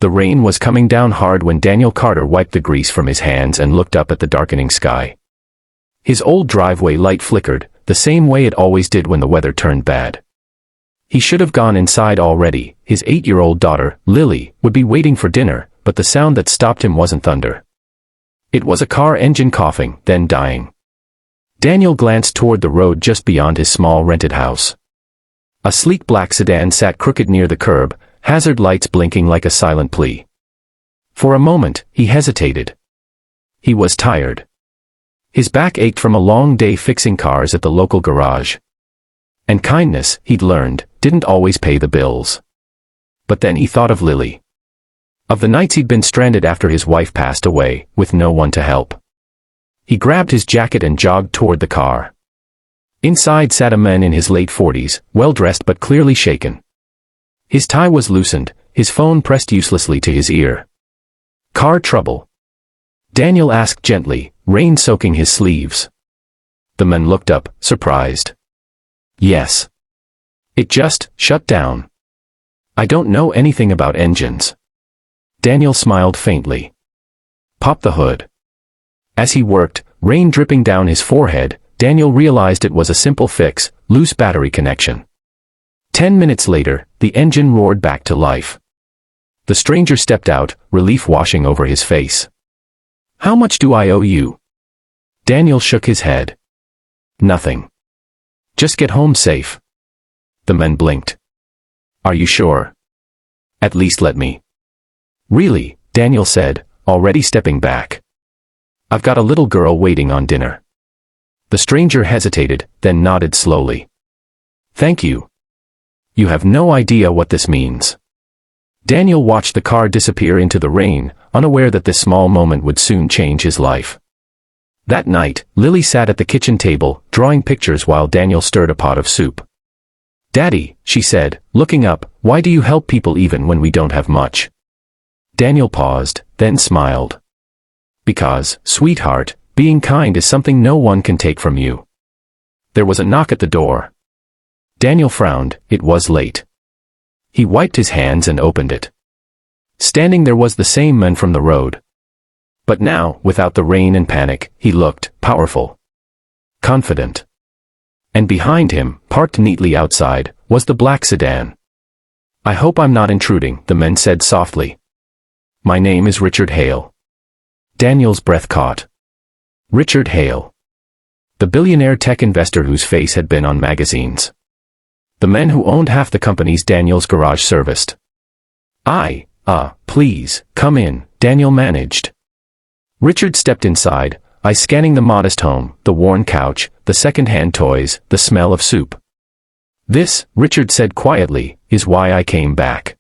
The rain was coming down hard when Daniel Carter wiped the grease from his hands and looked up at the darkening sky. His old driveway light flickered, the same way it always did when the weather turned bad. He should have gone inside already. His 8-year-old daughter, Lily, would be waiting for dinner, but the sound that stopped him wasn't thunder. It was a car engine coughing, then dying. Daniel glanced toward the road just beyond his small rented house. A sleek black sedan sat crooked near the curb, hazard lights blinking like a silent plea. For a moment, he hesitated. He was tired. His back ached from a long day fixing cars at the local garage. And kindness, he'd learned, didn't always pay the bills. But then he thought of Lily. Of the nights he'd been stranded after his wife passed away, with no one to help. He grabbed his jacket and jogged toward the car. Inside sat a man in his late 40s, well-dressed but clearly shaken. His tie was loosened, his phone pressed uselessly to his ear. "Car trouble?" Daniel asked gently, rain soaking his sleeves. The man looked up, surprised. "Yes. It just shut down. I don't know anything about engines." Daniel smiled faintly. "Pop the hood." As he worked, rain dripping down his forehead, Daniel realized it was a simple fix, loose battery connection. 10 minutes later, the engine roared back to life. The stranger stepped out, relief washing over his face. "How much do I owe you?" Daniel shook his head. "Nothing. Just get home safe." The man blinked. "Are you sure? At least let me." "Really," Daniel said, already stepping back. "I've got a little girl waiting on dinner." The stranger hesitated, then nodded slowly. "Thank you. You have no idea what this means." Daniel watched the car disappear into the rain, unaware that this small moment would soon change his life. That night, Lily sat at the kitchen table, drawing pictures while Daniel stirred a pot of soup. "Daddy," she said, looking up, "why do you help people even when we don't have much?" Daniel paused, then smiled. "Because, sweetheart, being kind is something no one can take from you." There was a knock at the door. Daniel frowned, it was late. He wiped his hands and opened it. Standing there was the same man from the road. But now, without the rain and panic, he looked powerful. Confident. And behind him, parked neatly outside, was the black sedan. "I hope I'm not intruding," the man said softly. "My name is Richard Hale." Daniel's breath caught. Richard Hale. The billionaire tech investor whose face had been on magazines. The man who owned half the companies Daniel's garage serviced. Please, come in," Daniel managed. Richard stepped inside, eyes scanning the modest home, the worn couch, the second-hand toys, the smell of soup. "This," Richard said quietly, "is why I came back."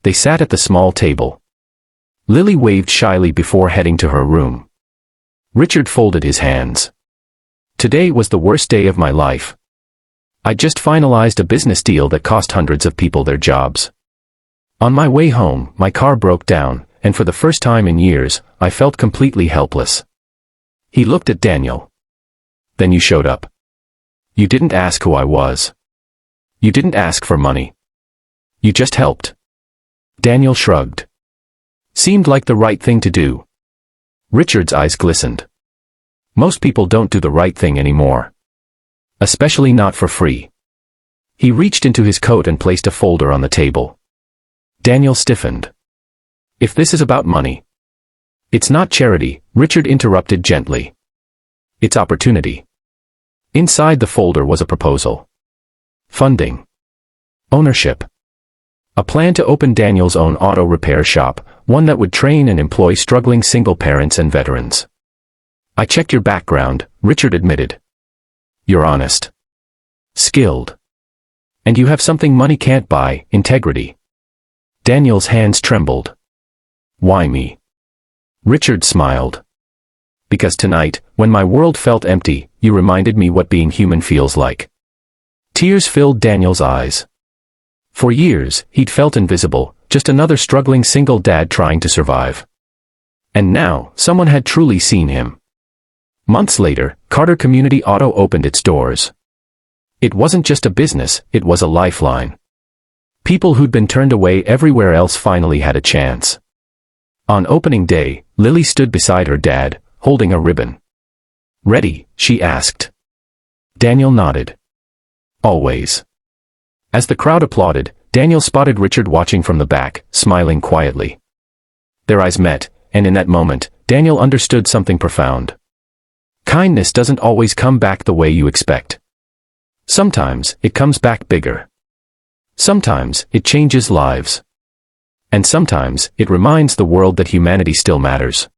They sat at the small table. Lily waved shyly before heading to her room. Richard folded his hands. "Today was the worst day of my life. I just finalized a business deal that cost hundreds of people their jobs. On my way home, my car broke down, and for the first time in years, I felt completely helpless." He looked at Daniel. "Then you showed up. You didn't ask who I was. You didn't ask for money. You just helped." Daniel shrugged. Seemed like the right thing to do. Richard's eyes glistened. Most people don't do the right thing anymore. Especially not for free. He reached into his coat and placed a folder on the table. Daniel stiffened. "If this is about money." "It's not charity," Richard interrupted gently. "It's opportunity." Inside the folder was a proposal. Funding. Ownership. A plan to open Daniel's own auto repair shop, one that would train and employ struggling single parents and veterans. "I checked your background," Richard admitted. "You're honest. Skilled. And you have something money can't buy, integrity." Daniel's hands trembled. "Why me?" Richard smiled. "Because tonight, when my world felt empty, you reminded me what being human feels like." Tears filled Daniel's eyes. For years, he'd felt invisible, just another struggling single dad trying to survive. And now, someone had truly seen him. Months later, Carter Community Auto opened its doors. It wasn't just a business, it was a lifeline. People who'd been turned away everywhere else finally had a chance. On opening day, Lily stood beside her dad, holding a ribbon. "Ready?" she asked. Daniel nodded. "Always." As the crowd applauded, Daniel spotted Richard watching from the back, smiling quietly. Their eyes met, and in that moment, Daniel understood something profound. Kindness doesn't always come back the way you expect. Sometimes, it comes back bigger. Sometimes, it changes lives. And sometimes, it reminds the world that humanity still matters.